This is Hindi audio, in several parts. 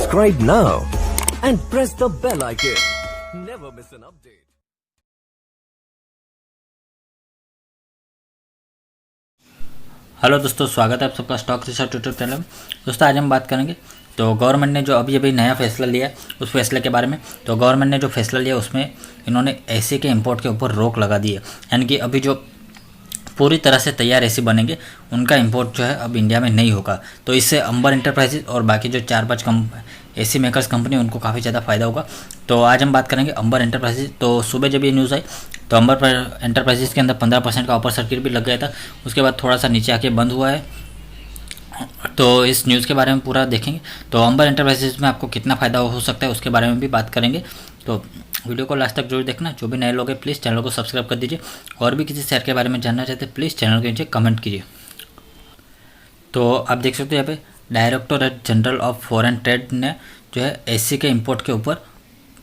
Subscribe now and press the bell icon. Never miss an update. Hello दोस्तों, स्वागत है आप सबका स्टॉक रिसर्च यूट्यूब चैनल में। दोस्तों आज हम बात करेंगे तो गवर्नमेंट ने जो अभी नया फैसला लिया उस फैसले के बारे में। तो गवर्नमेंट ने जो फैसला लिया उसमें इन्होंने एसी के इंपोर्ट के ऊपर रोक लगा दी है, यानी कि अभी जो पूरी तरह से तैयार एसी बनेंगे उनका इंपोर्ट जो है अब इंडिया में नहीं होगा। तो इससे अंबर एंटरप्राइजेज और बाकी जो 4-5 एसी मेकर्स कंपनी उनको काफ़ी ज़्यादा फायदा होगा। तो आज हम बात करेंगे अंबर एंटरप्राइजेज। तो सुबह जब ये न्यूज़ आई तो अंबर एंटरप्राइजेज के अंदर 15% का अपर सर्किट भी लग गया था, उसके बाद थोड़ा सा नीचे आके बंद हुआ है। तो इस न्यूज़ के बारे में पूरा देखेंगे। तो अंबर एंटरप्राइजेज में आपको कितना फ़ायदा हो सकता है उसके बारे में भी बात करेंगे। तो वीडियो को लास्ट तक जरूर देखना। जो भी नए लोग हैं प्लीज़ चैनल को सब्सक्राइब कर दीजिए, और भी किसी शेयर के बारे में जानना चाहते हैं प्लीज़ चैनल के नीचे कमेंट कीजिए। तो आप देख सकते हो यहाँ पे directorate general of foreign trade ने जो है एसी के इंपोर्ट के ऊपर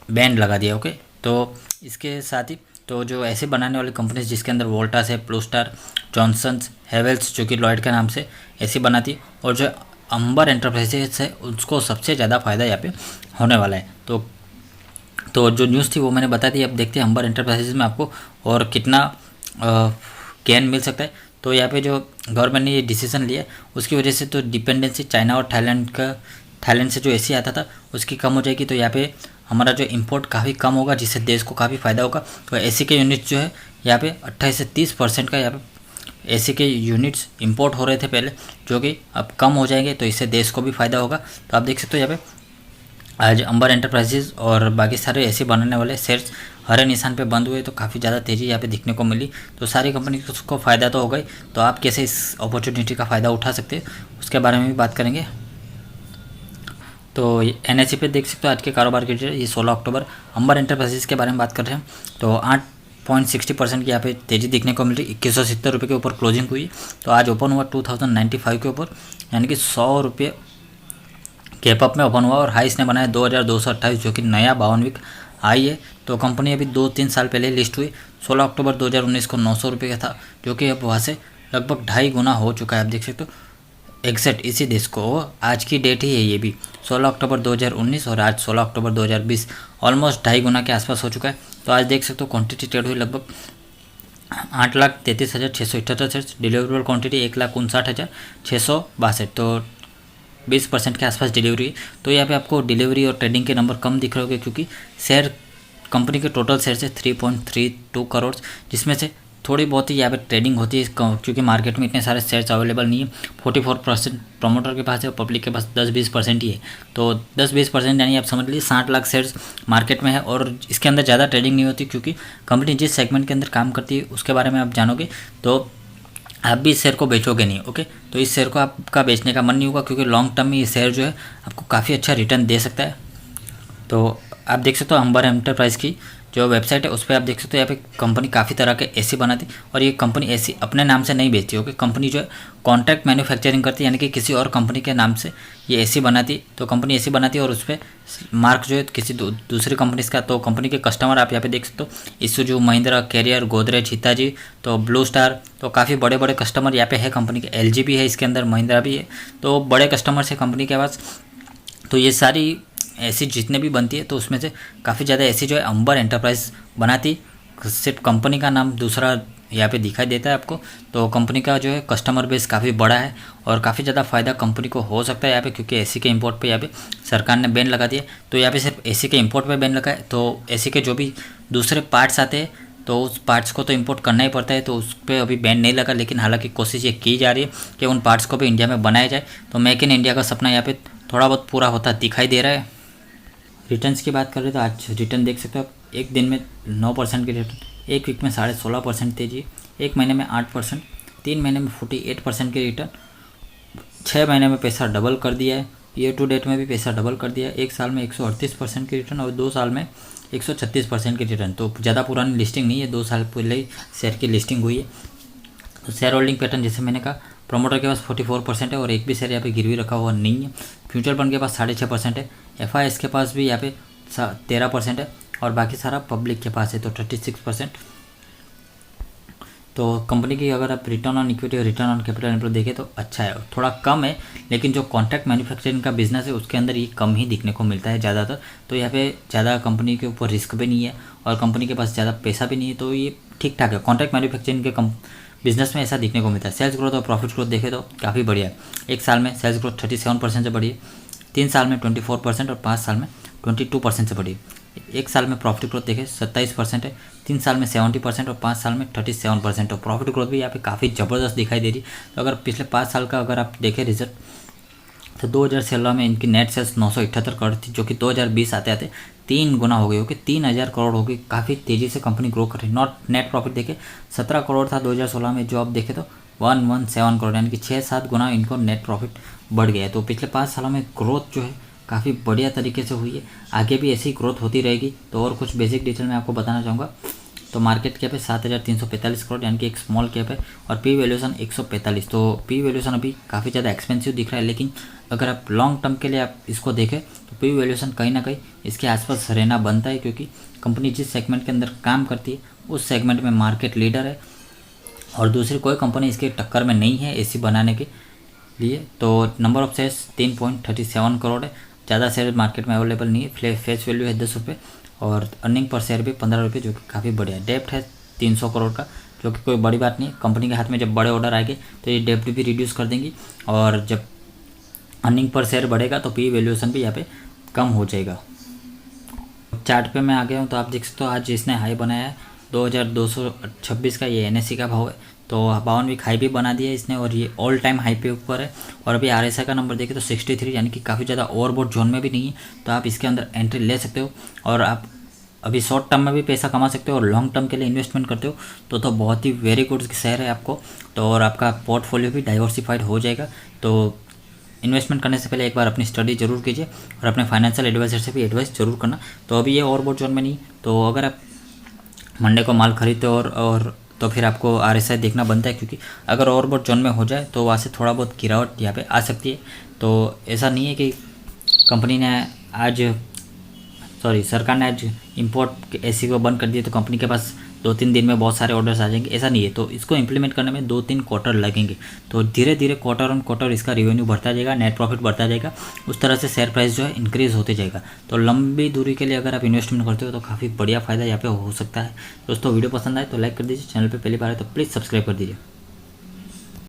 बैन लगा दिया। ओके, तो इसके साथ ही तो जो ऐसे बनाने वाली कंपनीज जिसके अंदर वोल्टास है, ब्लू स्टार, जॉनसन्स, हेवेल्स जो कि लॉयड के नाम से ऐसी बनाती है, और जो अंबर एंटरप्राइजेस है उसको सबसे ज़्यादा फ़ायदा यहाँ पे होने वाला है। तो जो न्यूज़ थी वो मैंने बता दी। अब देखते हैं अंबर एंटरप्राइजेज में आपको और कितना गेन मिल सकता है। तो यहाँ पे जो गवर्नमेंट ने ये डिसीजन लिया उसकी वजह से तो डिपेंडेंसी चाइना और थाईलैंड से जो एसी आता था उसकी कम हो जाएगी। तो यहाँ पे हमारा जो इंपोर्ट काफ़ी कम होगा, जिससे देश को काफ़ी फ़ायदा होगा। तो एसी के यूनिट्स जो है यहाँ पे 28 से 30% का यहाँ पे एसी के यूनिट्स इंपोर्ट हो रहे थे पहले, जो कि अब कम हो जाएंगे। तो इससे देश को भी फ़ायदा होगा। तो आप देख सकते हो यहाँ पे आज अंबर एंटरप्राइजेज और बाकी सारे एसी बनाने वाले शेयर्स हरे निशान पे बंद हुए, तो काफ़ी ज़्यादा तेज़ी यहाँ पे दिखने को मिली। तो सारी कंपनी को फ़ायदा तो होगा ही। तो आप कैसे इस अपॉर्चुनिटी का फ़ायदा उठा सकते हैं उसके बारे में भी बात करेंगे। तो NSE पे देख सकते हो आज के कारोबार के ये 16 अक्टूबर अंबर एंटरप्राइजेज के बारे में बात कर रहे हैं। तो 8.60% की यहाँ पे तेज़ी दिखने को मिल रही। 2170 रुपये के ऊपर क्लोजिंग हुई। तो आज ओपन हुआ 2095 के ऊपर, यानी कि 100 रुपये गैप अप में ओपन हुआ, और हाई इसने बनाया 2228, जो कि नया 52 वीक हाई है। तो कंपनी अभी 2-3 साल पहले लिस्ट हुई। 16 अक्टूबर 2019 को 900 रुपये का था, जो कि अब वहाँ से लगभग 2.5 गुना हो चुका है। आप देख सकते हो एग्जैक्ट इसी देश को आज की डेट ही है ये भी 16 अक्टूबर 2019, और आज 16 अक्टूबर 2020 ऑलमोस्ट 2.5 गुना के आसपास हो चुका है। तो आज देख सकते हो क्वांटिटी ट्रेड हुई लगभग 8,33,678 शेयर्स, डिलीवरेबल क्वांटिटी 1,59,662। तो 20% के आसपास डिलीवरी। तो यहाँ पे आपको डिलीवरी और ट्रेडिंग के नंबर कम दिख रहे होंगे, क्योंकि शेयर कंपनी के टोटल शेयर से 3.32 करोड़, जिसमें से थोड़ी बहुत ही यहाँ पे ट्रेडिंग होती है, क्योंकि मार्केट में इतने सारे शेयर्स अवेलेबल नहीं है। 44% प्रमोटर के पास है और पब्लिक के पास 10-20% ही है। तो 10-20% यानी आप समझ लीजिए 60 लाख शेयर्स मार्केट में है, और इसके अंदर ज़्यादा ट्रेडिंग नहीं होती, क्योंकि कंपनी जिस सेगमेंट के अंदर काम करती है उसके बारे में आप जानोगे तो आप भी इस शेयर को बेचोगे नहीं। ओके, तो इस शेयर को आपका बेचने का मन नहीं होगा, क्योंकि लॉन्ग टर्म में ये शेयर जो है आपको काफ़ी अच्छा रिटर्न दे सकता है। तो आप देख सकते हो अंबर एंटरप्राइज की जो वेबसाइट है उस पर आप देख सकते हो यहाँ पे कंपनी काफ़ी तरह के एसी बनाती, और ये कंपनी एसी अपने नाम से नहीं बेचती। ओके, कंपनी जो है कॉन्ट्रैक्ट मैन्युफैक्चरिंग करती है, यानी कि किसी और कंपनी के नाम से ये एसी बनाती। तो कंपनी एसी बनाती है और उस पर मार्क जो है किसी दूसरी कंपनी का। तो कंपनी के कस्टमर आप यहाँ पे देख सकते हो इसूजू, महिंद्रा, कैरियर, गोदरेज, हिताची, तो ब्लू स्टार, तो काफ़ी बड़े बड़े कस्टमर यहाँ पे है कंपनी के। LG भी है इसके अंदर, महिंद्रा भी है, तो बड़े कस्टमर्स है कंपनी के पास। तो ये सारी ऐसी जितने भी बनती है तो उसमें से काफ़ी ज़्यादा ऐसी जो है अंबर एंटरप्राइज बनाती। सिर्फ कंपनी का नाम दूसरा यहाँ पे दिखाई देता है आपको। तो कंपनी का जो है कस्टमर बेस काफ़ी बड़ा है, और काफ़ी ज़्यादा फ़ायदा कंपनी को हो सकता है यहाँ पे, क्योंकि एसी के इंपोर्ट पे यहाँ पे सरकार ने बैन लगा दिया। तो यहाँ पे सिर्फ एसी के इंपोर्ट पे बैन लगा है। तो एसी के जो भी दूसरे पार्ट्स आते हैं तो उस पार्ट्स को तो इंपोर्ट करना ही पड़ता है, तो उस पर अभी बैन नहीं लगा। लेकिन हालांकि कोशिश ये की जा रही है कि उन पार्ट्स को भी इंडिया में बनाया जाए। तो मेक इन इंडिया का सपना यहाँ पे थोड़ा बहुत पूरा होता दिखाई दे रहा है। रिटर्न्स की बात कर रहे तो आज रिटर्न देख सकते हो आप, एक दिन में 9% की रिटर्न, एक वीक में 16.5% तेजी, एक महीने में 8%, 3 महीने में 48% की रिटर्न, 6 महीने में पैसा डबल कर दिया है, ईयर टू डेट में भी पैसा डबल कर दिया है, एक साल में 138% की रिटर्न, और 2 साल में 136% की रिटर्न। तो ज़्यादा पुरानी लिस्टिंग नहीं है, 2 साल पहले ही शेयर की लिस्टिंग हुई है। तो शेयर होल्डिंग पैटर्न जैसे मैंने कहा, प्रोमोटर के पास 44% है और एक भी शेयर यहाँ पे गिरवी रखा हुआ नहीं है। फ्यूचर फंड के पास 6.5% है, FIS के पास भी यहाँ पे 13% है, और बाकी सारा पब्लिक के पास है तो 36%। तो कंपनी की अगर आप रिटर्न ऑन इक्विटी और रिटर्न ऑन कैपिटल एम्प्लॉयड देखें तो अच्छा है, थोड़ा कम है, लेकिन जो कॉन्ट्रैक्ट मैन्युफैक्चरिंग का बिजनेस है उसके अंदर ये कम ही दिखने को मिलता है ज़्यादातर। तो यहाँ पे ज़्यादा कंपनी के ऊपर रिस्क भी नहीं है और कंपनी के पास ज़्यादा पैसा भी नहीं है, तो ये ठीक ठाक है। कॉन्ट्रैक्ट मैन्युफैक्चरिंग के बिजनेस में ऐसा दिखने को मिलता है। सेल्स ग्रोथ और प्रॉफिट ग्रोथ देखें तो काफ़ी बढ़िया है। एक साल में सेल्स ग्रोथ 37% से बढ़ी है, 3 साल में 24% और 5 साल में 22% से बढ़ी है। एक साल में प्रॉफिट ग्रोथ देखें 27% है, 3 साल में 70% और 5 साल में 37%। और प्रॉफिट ग्रोथ भी यहाँ पे काफ़ी ज़बरदस्त दिखाई दे रही है। तो अगर पिछले 5 साल का अगर आप देखें रिजल्ट, तो 2016 में इनकी नेट सेल्स 978 करोड़ थी, जो कि 2020 आते आते 3 गुना हो गई, हो कि 3000 करोड़ हो गई। काफ़ी तेज़ी से कंपनी ग्रो कर रही है। नॉट नेट प्रॉफिट देखे 17 करोड़ था 2016 में, जो आप देखे तो 117 करोड़, यानी कि 6-7 गुना इनको नेट प्रॉफिट बढ़ गया है। तो पिछले 5 सालों में ग्रोथ जो है काफ़ी बढ़िया तरीके से हुई है, आगे भी ऐसी ग्रोथ होती रहेगी। तो और कुछ बेसिक डिटेल मैं आपको बताना चाहूँगा। तो मार्केट कैप है 7345 करोड़, यानी कि एक स्मॉल कैप है, और पी वैल्यूएशन 145। तो पी वैल्यूएशन अभी काफ़ी ज़्यादा एक्सपेंसिव दिख रहा है, लेकिन अगर आप लॉन्ग टर्म के लिए आप इसको देखें तो पी वैल्यूएशन कहीं ना कहीं इसके आसपास रहना बनता है, क्योंकि कंपनी जिस सेगमेंट के अंदर काम करती है उस सेगमेंट में मार्केट लीडर है और दूसरी कोई कंपनी इसके टक्कर में नहीं है एसी बनाने के लिए। तो नंबर ऑफ शेयर्स 3.37 करोड़ है, ज़्यादा शेयर मार्केट में अवेलेबल नहीं है। फेस वैल्यू है 10 रुपये और अर्निंग पर शेयर भी 15 रुपये, जो कि काफ़ी बढ़िया है। डेप्ट है 300 करोड़ का, जो कि कोई बड़ी बात नहीं है। कंपनी के हाथ में जब बड़े ऑर्डर आएंगे तो ये डेप्ट भी रिड्यूस कर देंगी, और जब अर्निंग पर शेयर बढ़ेगा तो पी वैल्यूएशन भी यहाँ पे कम हो जाएगा। चार्ट पे मैं आ गया हूँ, तो आप देख सकते हो आज इसने हाई बनाया है 2226 का, ये एनएससी का भाव है। तो 52 वीक हाई भी बना दिया है इसने, और ये ऑल टाइम हाई पे ऊपर है। और अभी आरएसआई का नंबर देखें तो 63, यानी कि काफ़ी ज़्यादा ओवरबॉट जोन में भी नहीं है। तो आप इसके अंदर एंट्री ले सकते हो, और आप अभी शॉर्ट टर्म में भी पैसा कमा सकते हो और लॉन्ग टर्म के लिए इन्वेस्टमेंट करते हो तो बहुत ही वेरी गुड शेयर है आपको। तो और आपका पोर्टफोलियो भी डाइवर्सिफाइड हो जाएगा। तो इन्वेस्टमेंट करने से पहले एक बार अपनी स्टडी जरूर कीजिए और अपने फाइनेंशियल एडवाइजर से भी एडवाइस जरूर करना। तो अभी ये ओवरबॉट जोन में नहीं, तो अगर आप मंडे को माल खरीदते हो और तो फिर आपको आरएसआई देखना बनता है, क्योंकि अगर ओवरबॉट जोन में हो जाए तो वहाँ से थोड़ा बहुत गिरावट यहाँ पे आ सकती है। तो ऐसा नहीं है कि कंपनी ने आज सरकार ने आज इंपोर्ट एसी को बंद कर दिया तो कंपनी के पास 2-3 दिन में बहुत सारे ऑर्डर्स आ जाएंगे, ऐसा नहीं है। तो इसको इम्प्लीमेंट करने में 2-3 क्वार्टर लगेंगे। तो धीरे धीरे क्वार्टर ऑन क्वार्टर इसका रेवेन्यू बढ़ता जाएगा, नेट प्रॉफिट बढ़ता जाएगा, उस तरह से शेयर प्राइस जो है इंक्रीज़ होते जाएगा। तो लंबी दूरी के लिए अगर आप इन्वेस्टमेंट करते हो तो काफ़ी बढ़िया फ़ायदा यहाँ पे हो सकता है। दोस्तों वीडियो पसंद आए तो लाइक कर दीजिए, चैनल पर पहली बार है तो प्लीज़ सब्सक्राइब कर दीजिए।